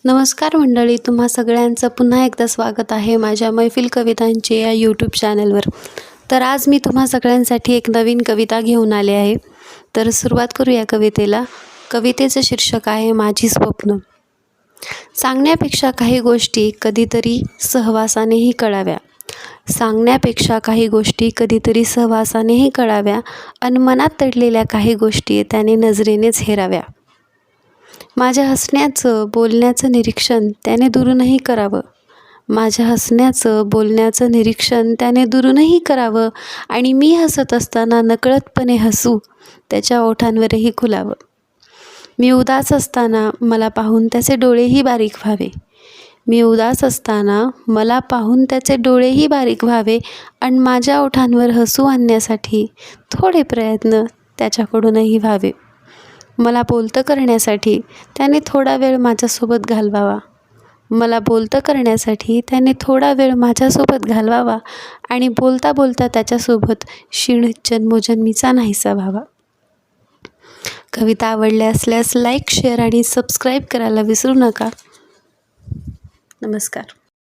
नमस्कार मंडळी, तुम्हा सगळ्यांचं पुन्हा एकदा स्वागत आहे माझ्या मैफिल कवितांचे या यूट्यूब चॅनलवर। तर आज मी तुम्हा सगळ्यांसाठी एक नवीन कविता घेऊन आले आहे। तर सुरुवात करूया कवितेला। कवितेचं शीर्षक आहे माझी स्वप्न। सांगण्यापेक्षा काही गोष्टी कधीतरी सहवासानेही कळाव्या, सांगण्यापेक्षा काही गोष्टी कधीतरी सहवासानेही कळाव्या, आणि मनात दडलेल्या काही गोष्टी त्याने नजरेनेच हेराव्या। माझ्या हसण्याचं बोलण्याचं निरीक्षण त्याने दुरूनही करावं, माझ्या हसण्याचं बोलण्याचं निरीक्षण त्याने दुरूनही करावं, आणि मी हसत असताना नकळतपणे हसू त्याच्या ओठांवरही खुलावं। मी उदास असताना मला पाहून त्याचे डोळेही बारीक व्हावे, मी उदास असताना मला पाहून त्याचे डोळेही बारीक व्हावे, आणि माझ्या ओठांवर हसू आणण्यासाठी थोडे प्रयत्न त्याच्याकडूनही व्हावे। मला बोलतं करण्यासाठी त्याने थोडा वेळ माझ्यासोबत घालवावा, मला बोलतं करण्यासाठी त्याने थोडा वेळ माझ्यासोबत घालवावा, आणि बोलता बोलता त्याच्यासोबत क्षीण जन्मोजन्मीचा नाहीसा व्हावा। कविता आवडल्या असल्यास लाईक, शेअर आणि सबस्क्राईब करायला विसरू नका। नमस्कार।